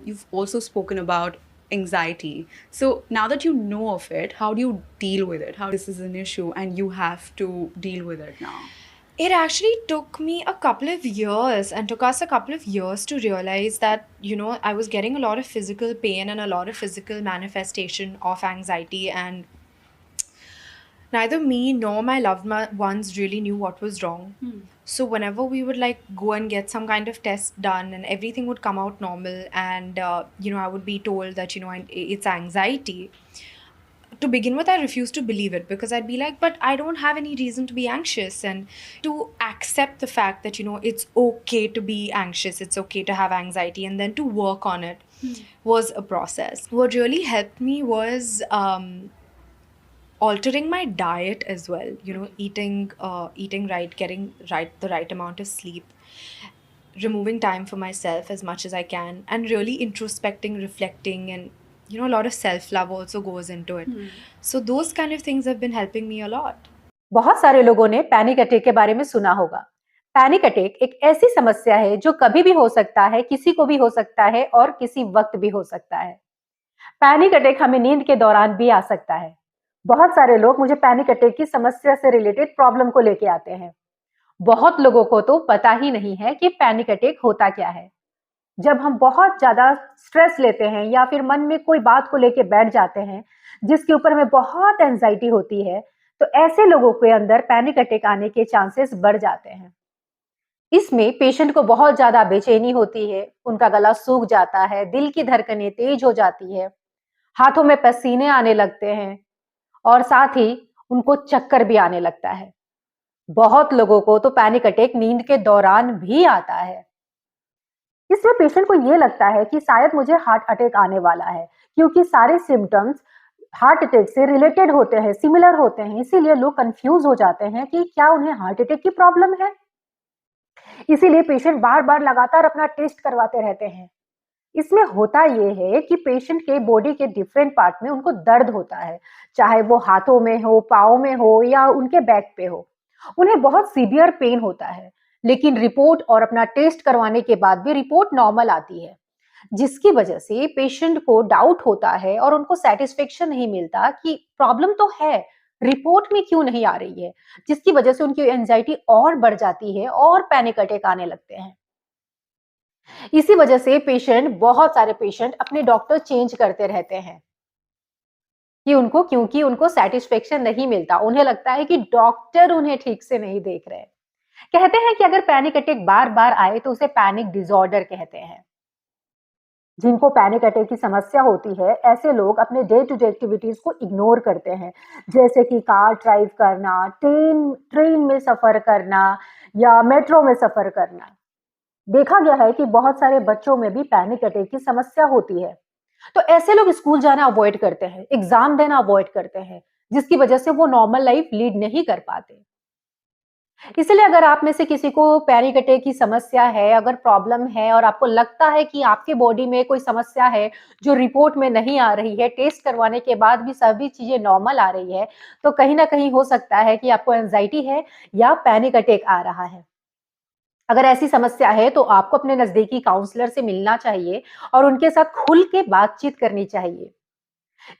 You've also spoken about anxiety. So now that you know of it, how do you deal with it? How this is an issue and you have to deal with it now? It actually took me a couple of years and took us a couple of years to realize that, I was getting a lot of physical pain and a lot of physical manifestation of anxiety, and neither me nor my ones really knew what was wrong. So whenever we would like go and get some kind of test done and everything would come out normal, and I would be told that it's anxiety. To begin with, I refused to believe it because I'd be like, but I don't have any reason to be anxious. And to accept the fact that, it's okay to be anxious, it's okay to have anxiety, and then to work on it was a process. What really helped me was altering my diet as well, eating right, getting right the right amount of sleep, removing time for myself as much as I can, and really introspecting, reflecting, and a lot of self love also goes into it. So those kind of things have been helping me a lot. बहुत सारे लोगों ने panic attack के बारे में सुना होगा। Panic attack एक ऐसी समस्या है जो कभी भी हो सकता है, किसी को भी हो सकता है और किसी वक्त भी हो सकता है। पैनिक अटैक हमें नींद के दौरान भी आ सकता है। बहुत सारे लोग मुझे पैनिक अटैक की समस्या से रिलेटेड प्रॉब्लम को लेके आते हैं। बहुत लोगों को तो पता ही नहीं है कि पैनिक अटैक होता क्या है। जब हम बहुत ज्यादा स्ट्रेस लेते हैं या फिर मन में कोई बात को लेके बैठ जाते हैं जिसके ऊपर हमें बहुत एंजाइटी होती है, तो ऐसे लोगों के अंदर पैनिक अटैक आने के चांसेस बढ़ जाते हैं। इसमें पेशेंट को बहुत ज्यादा बेचैनी होती है, उनका गला सूख जाता है, दिल की धड़कनें तेज हो जाती है, हाथों में पसीने आने लगते हैं और साथ ही उनको चक्कर भी आने लगता है। बहुत लोगों को तो पैनिक अटैक नींद के दौरान भी आता है। इसमें पेशेंट को ये लगता है कि शायद मुझे हार्ट अटैक आने वाला है, क्योंकि सारे सिम्टम्स हार्ट अटैक से रिलेटेड होते हैं, सिमिलर होते हैं, इसीलिए लोग कंफ्यूज हो जाते हैं कि क्या उन्हें हार्ट अटैक की प्रॉब्लम है। इसीलिए पेशेंट बार-बार लगातार अपना टेस्ट करवाते रहते हैं। इसमें होता ये है कि पेशेंट के बॉडी के डिफरेंट पार्ट में उनको दर्द होता है, चाहे वो हाथों में हो, पाँव में हो या उनके बैक पे हो। उन्हें बहुत सीवियर पेन होता है, लेकिन रिपोर्ट और अपना टेस्ट करवाने के बाद भी रिपोर्ट नॉर्मल आती है, जिसकी वजह से पेशेंट को डाउट होता है और उनको सैटिस्फैक्शन नहीं मिलता कि प्रॉब्लम तो है, रिपोर्ट में क्यों नहीं आ रही है, जिसकी वजह से उनकी एंजाइटी और बढ़ जाती है और पैनिक अटैक आने लगते हैं। इसी वजह से बहुत सारे पेशेंट अपने डॉक्टर चेंज करते रहते हैं क्योंकि उनको सैटिस्फैक्शन नहीं मिलता। उन्हें लगता है कि डॉक्टर उन्हें ठीक से नहीं देख रहे। कहते हैं कि अगर पैनिक अटैक बार-बार आए तो उसे पैनिक डिसऑर्डर कहते हैं। जिनको पैनिक अटैक की समस्या होती है, ऐसे लोग अपने डे टू डे एक्टिविटीज को इग्नोर करते हैं, जैसे कि कार ड्राइव करना, ट्रेन में सफर करना या मेट्रो में सफर करना। देखा गया है कि बहुत सारे बच्चों में भी पैनिक अटैक की समस्या होती है। तो ऐसे लोग स्कूल जाना अवॉइड करते हैं, एग्जाम देना अवॉइड करते हैं, जिसकी वजह से वो नॉर्मल लाइफ लीड नहीं कर पाते। इसलिए अगर आप में से किसी को पैनिक अटैक की समस्या है, अगर प्रॉब्लम है और आपको लगता है कि आपके बॉडी में कोई समस्या है जो रिपोर्ट में नहीं आ रही है, टेस्ट करवाने के बाद भी सभी चीजें नॉर्मल आ रही है, तो कहीं ना कहीं हो सकता है कि आपको एंजाइटी है या पैनिक अटैक आ रहा है। अगर ऐसी समस्या है तो आपको अपने नजदीकी काउंसलर से मिलना चाहिए और उनके साथ खुल के बातचीत करनी चाहिए।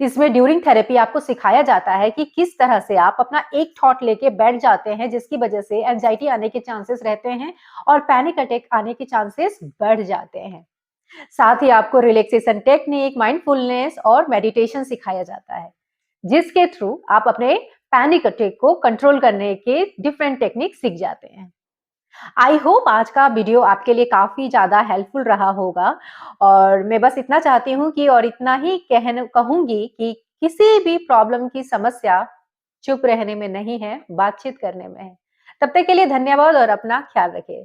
इसमें ड्यूरिंग थेरेपी आपको सिखाया जाता है कि किस तरह से आप अपना एक थॉट लेके बैठ जाते हैं जिसकी वजह से एंजाइटी आने के चांसेस रहते हैं और पैनिक अटैक आने के चांसेस बढ़ जाते हैं। साथ ही आपको रिलैक्सेशन टेक्निक, माइंडफुलनेस और मेडिटेशन सिखाया जाता है, जिसके थ्रू आप अपने पैनिक अटैक को कंट्रोल करने के डिफरेंट टेक्निक सीख जाते हैं। आई होप आज का वीडियो आपके लिए काफ़ी ज़्यादा हेल्पफुल रहा होगा और मैं बस इतना चाहती हूँ कि और इतना ही कहूँगी कि किसी भी प्रॉब्लम की समस्या चुप रहने में नहीं है, बातचीत करने में है। तब तक के लिए धन्यवाद और अपना ख्याल रखिए।